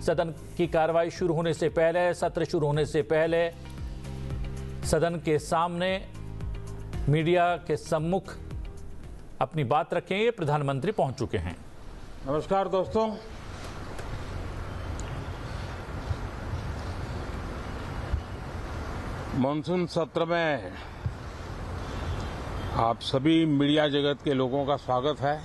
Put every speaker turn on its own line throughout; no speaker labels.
सदन की कार्रवाई शुरू होने से पहले, सत्र शुरू होने से पहले सदन के सामने मीडिया के सम्मुख अपनी बात रखेंगे। प्रधानमंत्री पहुंच चुके हैं।
नमस्कार दोस्तों, मानसून सत्र में आप सभी मीडिया जगत के लोगों का स्वागत है।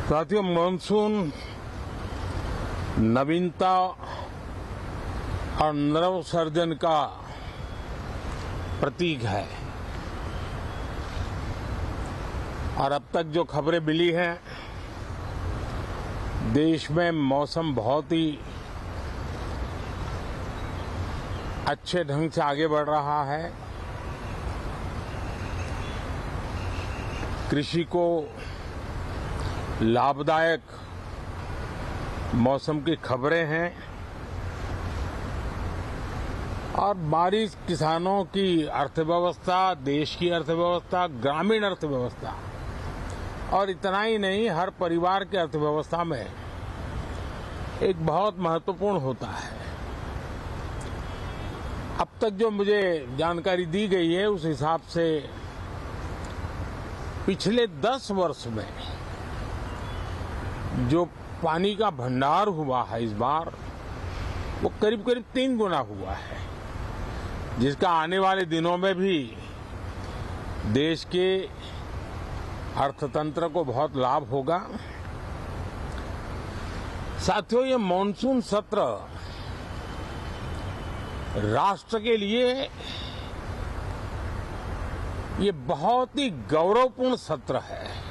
साथियों, मानसून नवीनता और नवसर्जन का प्रतीक है और अब तक जो खबरें मिली हैं, देश में मौसम बहुत ही अच्छे ढंग से आगे बढ़ रहा है। कृषि को लाभदायक मौसम की खबरें हैं और बारिश किसानों की अर्थव्यवस्था, देश की अर्थव्यवस्था, ग्रामीण अर्थव्यवस्था और इतना ही नहीं, हर परिवार की अर्थव्यवस्था में एक बहुत महत्वपूर्ण होता है। अब तक जो मुझे जानकारी दी गई है उस हिसाब से पिछले 10 वर्ष में जो पानी का भंडार हुआ है इस बार, वो करीब करीब 3 गुना हुआ है, जिसका आने वाले दिनों में भी देश के अर्थतंत्र को बहुत लाभ होगा। साथियों, ये मानसून सत्र राष्ट्र के लिए ये बहुत ही गौरवपूर्ण सत्र है।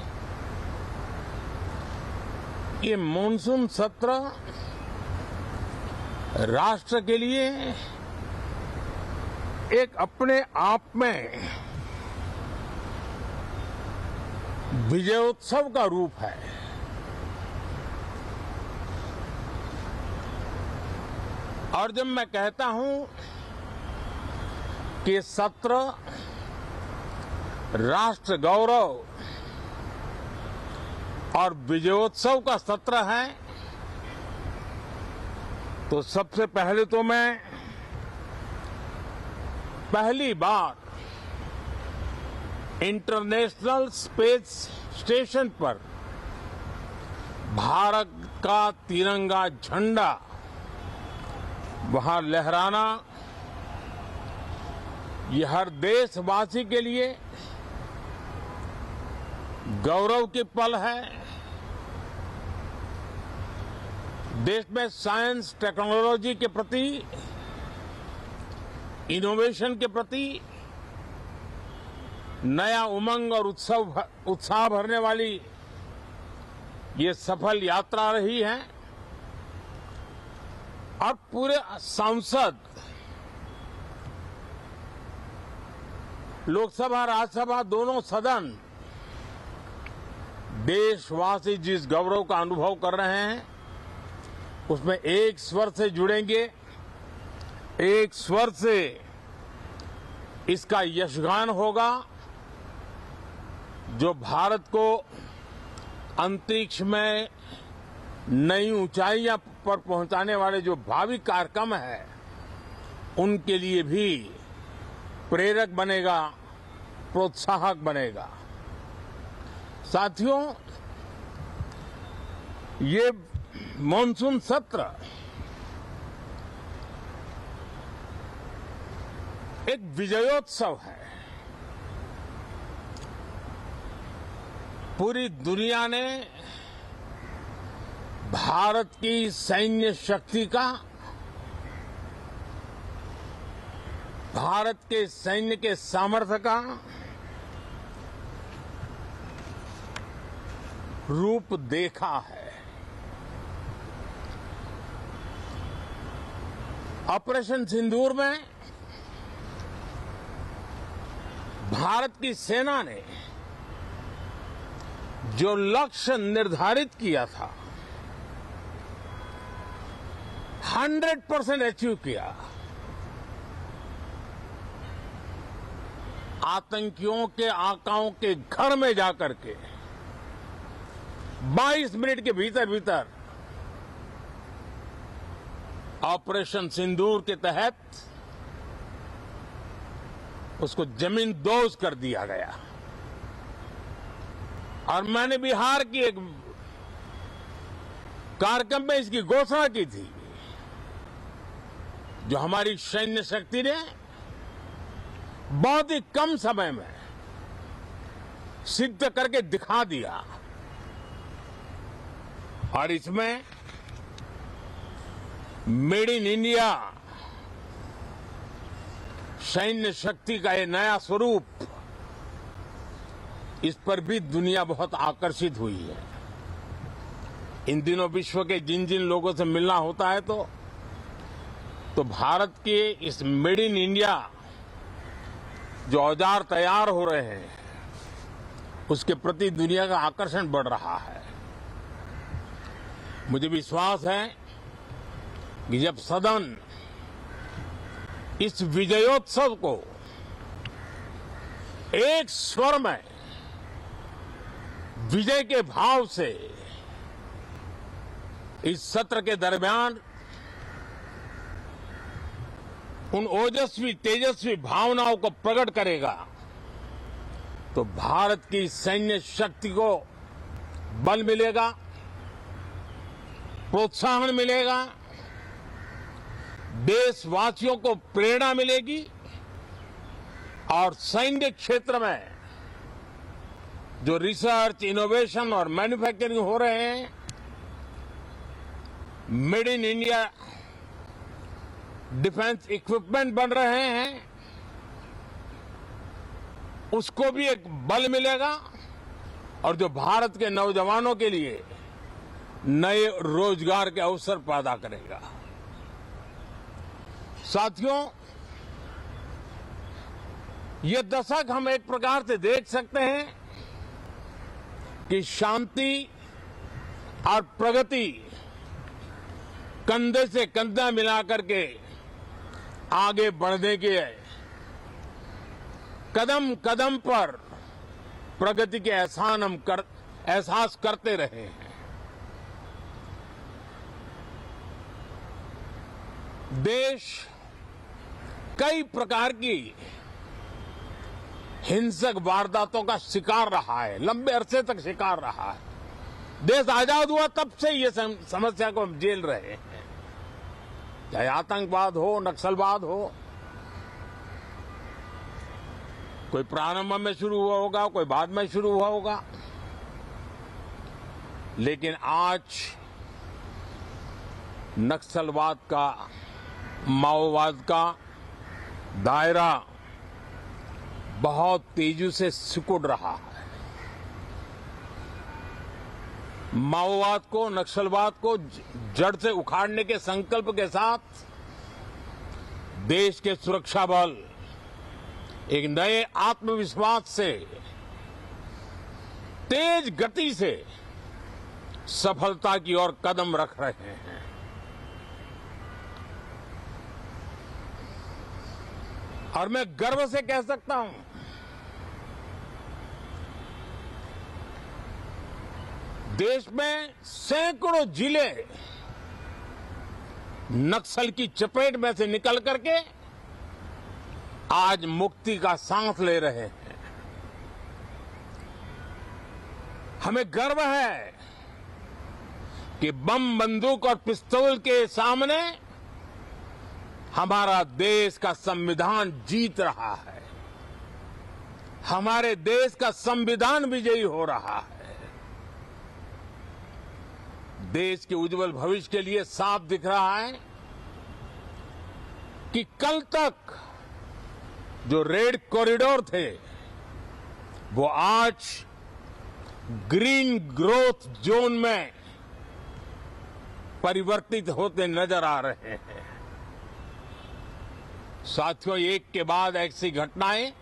ये मानसून सत्र राष्ट्र के लिए एक अपने आप में विजयोत्सव का रूप है। और जब मैं कहता हूं कि सत्र राष्ट्र गौरव और विजयोत्सव का सत्र है, तो सबसे पहले तो मैं पहली बार इंटरनेशनल स्पेस स्टेशन पर भारत का तिरंगा झंडा वहां लहराना, ये हर देशवासी के लिए गौरव की पल है। देश में साइंस टेक्नोलॉजी के प्रति, इनोवेशन के प्रति नया उमंग और उत्साह भरने वाली ये सफल यात्रा रही है और पूरे सांसद, लोकसभा राज्यसभा दोनों सदन देशवासी जिस गौरव का अनुभव कर रहे हैं उसमें एक स्वर से जुड़ेंगे, एक स्वर से इसका यशगान होगा, जो भारत को अंतरिक्ष में नई ऊंचाइयां पर पहुंचाने वाले जो भावी कार्यक्रम है उनके लिए भी प्रेरक बनेगा, प्रोत्साहक बनेगा। साथियों, ये मानसून सत्र एक विजयोत्सव है। पूरी दुनिया ने भारत की सैन्य शक्ति का, भारत के सैन्य के सामर्थ्य का रूप देखा है। ऑपरेशन सिंदूर में भारत की सेना ने जो लक्ष्य निर्धारित किया था 100% अचीव किया। आतंकियों के आकाओं के घर में जाकर के 22 मिनट के भीतर भीतर ऑपरेशन सिंदूर के तहत उसको जमींदोज कर दिया गया। और मैंने बिहार की एक कार्यक्रम में इसकी घोषणा की थी, जो हमारी सैन्य शक्ति ने बहुत ही कम समय में सिद्ध करके दिखा दिया। और इसमें मेड इन इंडिया सैन्य शक्ति का ये नया स्वरूप, इस पर भी दुनिया बहुत आकर्षित हुई है। इन दिनों विश्व के जिन जिन लोगों से मिलना होता है तो भारत के इस मेड इन इंडिया जो औजार तैयार हो रहे हैं, उसके प्रति दुनिया का आकर्षण बढ़ रहा है। मुझे विश्वास है कि जब सदन इस विजयोत्सव को एक स्वर में विजय के भाव से इस सत्र के दरमियान उन ओजस्वी तेजस्वी भावनाओं को प्रकट करेगा, तो भारत की सैन्य शक्ति को बल मिलेगा, प्रोत्साहन मिलेगा, देशवासियों को प्रेरणा मिलेगी और सैन्य क्षेत्र में जो रिसर्च, इनोवेशन और मैन्युफैक्चरिंग हो रहे हैं, made in India defence equipment बन रहे हैं, उसको भी एक बल मिलेगा और जो भारत के नौजवानों के लिए नए रोजगार के अवसर पैदा करेगा। साथियों, ये दशक हम एक प्रकार से देख सकते हैं कि शांति और प्रगति कंधे से कंधा मिलाकर के आगे बढ़ने के कदम कदम पर प्रगति के एहसास करते रहे हैं। देश कई प्रकार की हिंसक वारदातों का शिकार रहा है, लंबे अरसे तक शिकार रहा है। देश आजाद हुआ तब से ये समस्या को हम झेल रहे हैं, चाहे आतंकवाद हो, नक्सलवाद हो। कोई प्रारंभ में शुरू हुआ होगा, कोई बाद में शुरू हुआ होगा, लेकिन आज नक्सलवाद का, माओवाद का दायरा बहुत तेजी से सिकुड़ रहा है। माओवाद को, नक्सलवाद को जड़ से उखाड़ने के संकल्प के साथ देश के सुरक्षा बल एक नए आत्मविश्वास से, तेज गति से सफलता की ओर कदम रख रहे हैं। और मैं गर्व से कह सकता हूं, देश में सैकड़ों जिले नक्सल की चपेट में से निकल करके आज मुक्ति का सांस ले रहे हैं। हमें गर्व है कि बम, बंदूक और पिस्तौल के सामने हमारा देश का संविधान जीत रहा है, हमारे देश का संविधान विजयी हो रहा है। देश के उज्जवल भविष्य के लिए साफ दिख रहा है कि कल तक जो रेड कॉरिडोर थे, वो आज ग्रीन ग्रोथ जोन में परिवर्तित होते नजर आ रहे हैं। साथियों, एक के बाद ऐसी घटनाएं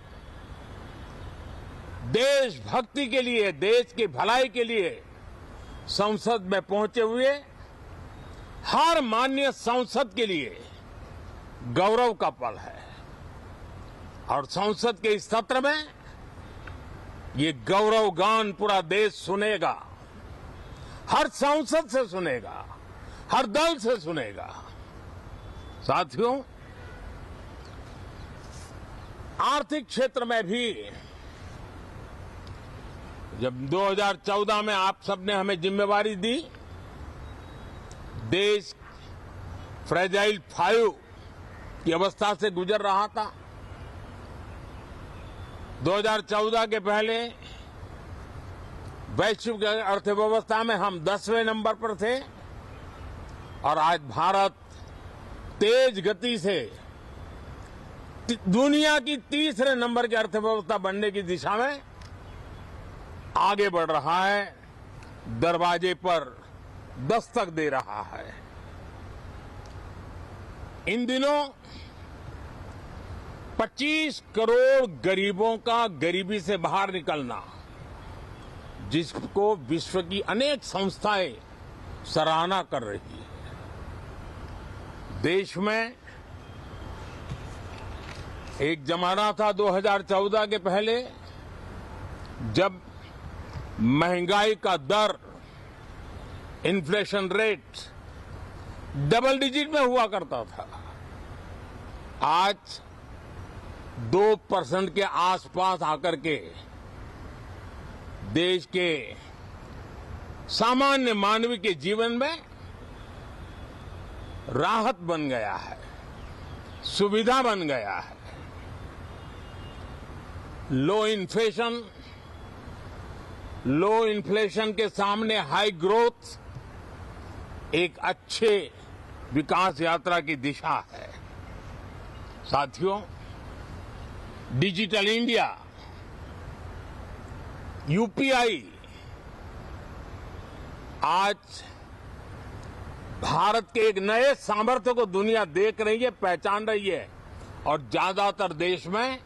देशभक्ति के लिए, देश की भलाई के लिए संसद में पहुंचे हुए हर माननीय सांसद के लिए गौरव का पल है। और संसद के इस सत्र में ये गौरव गान पूरा देश सुनेगा। हर सांसद से सुनेगा, हर दल से सुनेगा। साथियों, आर्थिक क्षेत्र में भी जब 2014 में आप सबने हमें जिम्मेवारी दी, देश फ्रेजाइल 5 की अवस्था से गुजर रहा था। 2014 के पहले वैश्विक अर्थव्यवस्था में हम 10वें नंबर पर थे और आज भारत तेज गति से दुनिया की तीसरे नंबर की अर्थव्यवस्था बनने की दिशा में आगे बढ़ रहा है, दरवाजे पर दस्तक दे रहा है। इन दिनों 25 करोड़ गरीबों का गरीबी से बाहर निकलना, जिसको विश्व की अनेक संस्थाएं सराहना कर रही है। देश में एक जमाना था 2014 के पहले, जब महंगाई का दर, इन्फ्लेशन रेट डबल डिजिट में हुआ करता था। आज 2% के आसपास आकर के देश के सामान्य मानव के जीवन में राहत बन गया है, सुविधा बन गया है। लो इन्फ्लेशन के सामने हाई ग्रोथ एक अच्छे विकास यात्रा की दिशा है। साथियों, डिजिटल इंडिया, यूपीआई आज भारत के एक नए सामर्थ्य को दुनिया देख रही है, पहचान रही है और ज्यादातर देश में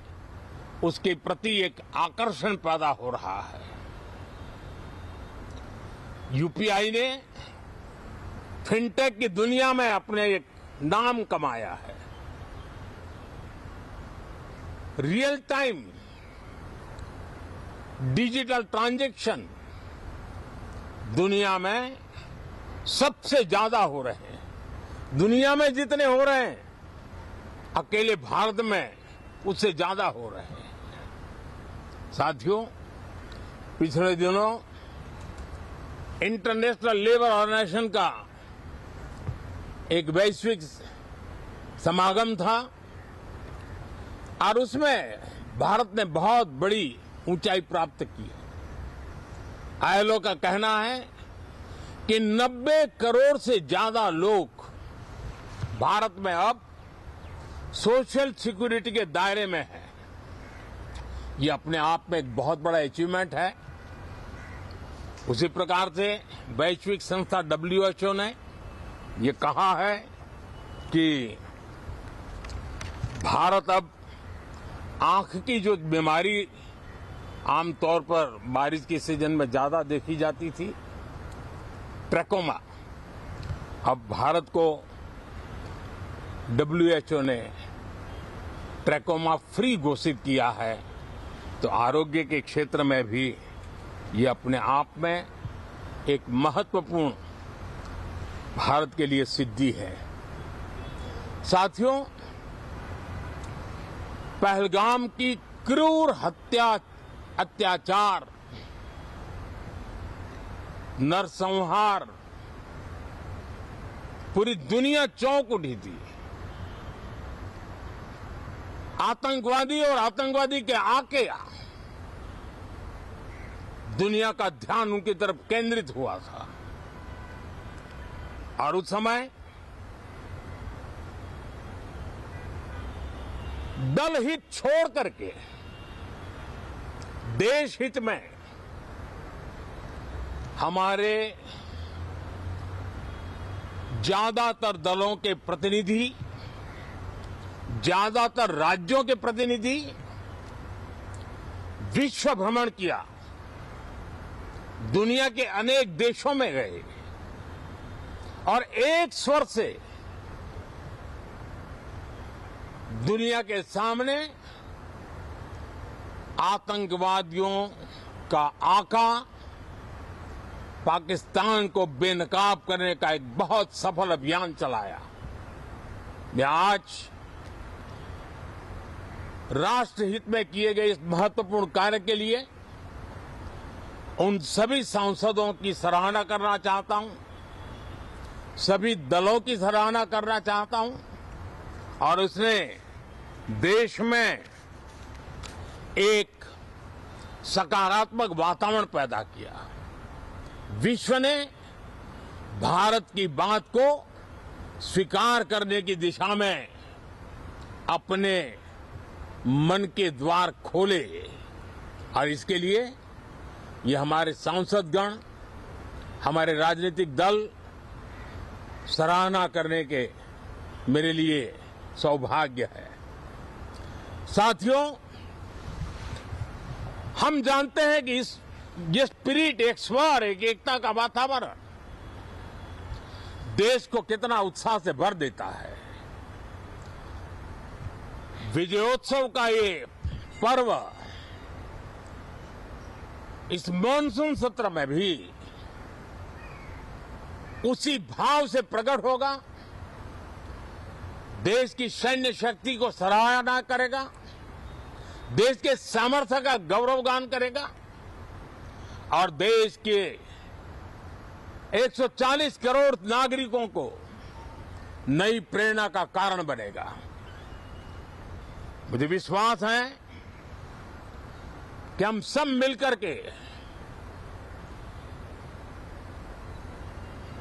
उसके प्रति एक आकर्षण पैदा हो रहा है। यूपीआई ने फिनटेक की दुनिया में अपने एक नाम कमाया है। रियल टाइम डिजिटल ट्रांजैक्शन दुनिया में सबसे ज्यादा हो रहे हैं। दुनिया में जितने हो रहे हैं, अकेले भारत में उससे ज्यादा हो रहे हैं। साथियों, पिछले दिनों इंटरनेशनल लेबर ऑर्गेनाइजेशन का एक वैश्विक समागम था और उसमें भारत ने बहुत बड़ी ऊंचाई प्राप्त की। आईएलओ का कहना है कि 90 करोड़ से ज्यादा लोग भारत में अब सोशल सिक्योरिटी के दायरे में हैं। ये अपने आप में एक बहुत बड़ा अचीवमेंट है। उसी प्रकार से वैश्विक संस्था WHO ने ये कहा है कि भारत अब आंख की जो बीमारी आमतौर पर बारिश के सीजन में ज्यादा देखी जाती थी, ट्रैकोमा, अब भारत को WHO ने ट्रैकोमा फ्री घोषित किया है। तो आरोग्य के क्षेत्र में भी ये अपने आप में एक महत्वपूर्ण भारत के लिए सिद्धि है। साथियों, पहलगाम की क्रूर अत्याचार, नरसंहार, पूरी दुनिया चौंक उठी थी। आतंकवादी और आतंकवादी के आके दुनिया का ध्यान उनकी तरफ केंद्रित हुआ था और उस समय दल हित छोड़ करके देश हित में हमारे ज्यादातर दलों के प्रतिनिधि, ज्यादातर राज्यों के प्रतिनिधि विश्व भ्रमण किया, दुनिया के अनेक देशों में गए और एक स्वर से दुनिया के सामने आतंकवादियों का आका पाकिस्तान को बेनकाब करने का एक बहुत सफल अभियान चलाया। मैं आज राष्ट्र हित में किए गए इस महत्वपूर्ण कार्य के लिए उन सभी सांसदों की सराहना करना चाहता हूं, सभी दलों की सराहना करना चाहता हूं और उसने देश में एक सकारात्मक वातावरण पैदा किया। विश्व ने भारत की बात को स्वीकार करने की दिशा में अपने मन के द्वार खोले और इसके लिए ये हमारे सांसदगण, हमारे राजनीतिक दल सराहना करने के मेरे लिए सौभाग्य है। साथियों, हम जानते हैं कि ये स्पिरिट, एक स्वर, एक एकता का वातावरण देश को कितना उत्साह से भर देता है। विजयोत्सव का ये पर्व इस मॉनसून सत्र में भी उसी भाव से प्रकट होगा। देश की सैन्य शक्ति को सराहना करेगा, देश के सामर्थ्य का गौरवगान करेगा और देश के 140 करोड़ नागरिकों को नई प्रेरणा का कारण बनेगा। मुझे विश्वास है कि हम सब मिलकर के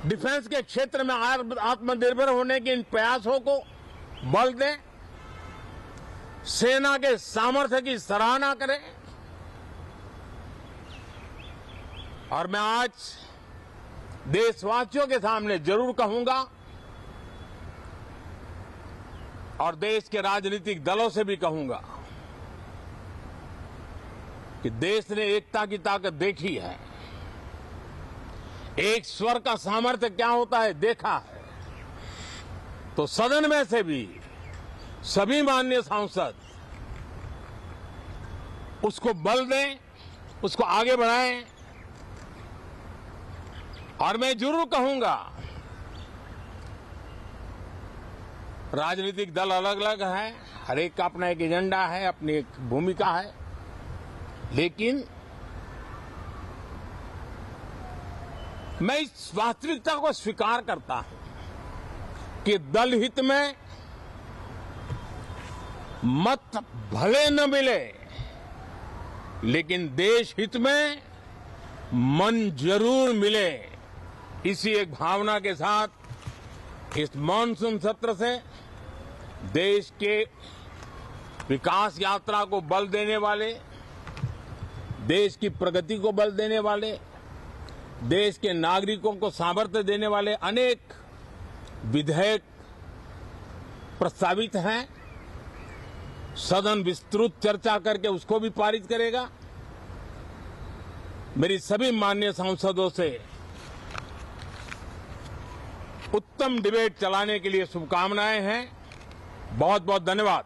डिफेंस के क्षेत्र में आत्मनिर्भर होने के इन प्रयासों को बल दें, सेना के सामर्थ्य की सराहना करें और मैं आज देशवासियों के सामने जरूर कहूंगा और देश के राजनीतिक दलों से भी कहूंगा कि देश ने एकता की ताकत देखी है, एक स्वर का सामर्थ्य क्या होता है देखा है। तो सदन में से भी सभी माननीय सांसद उसको बल दें, उसको आगे बढ़ाएं और मैं जरूर कहूंगा राजनीतिक दल अलग अलग है, हर एक का अपना एक एजेंडा है, अपनी एक भूमिका है, लेकिन मैं इस वास्तविकता को स्वीकार करता हूं कि दल हित में मत भले न मिले लेकिन देश हित में मन जरूर मिले। इसी एक भावना के साथ इस मॉनसून सत्र से देश के विकास यात्रा को बल देने वाले, देश की प्रगति को बल देने वाले, देश के नागरिकों को सामर्थ्य देने वाले अनेक विधेयक प्रस्तावित हैं। सदन विस्तृत चर्चा करके उसको भी पारित करेगा। मेरी सभी माननीय सांसदों से उत्तम डिबेट चलाने के लिए शुभकामनाएं हैं। बहुत बहुत धन्यवाद।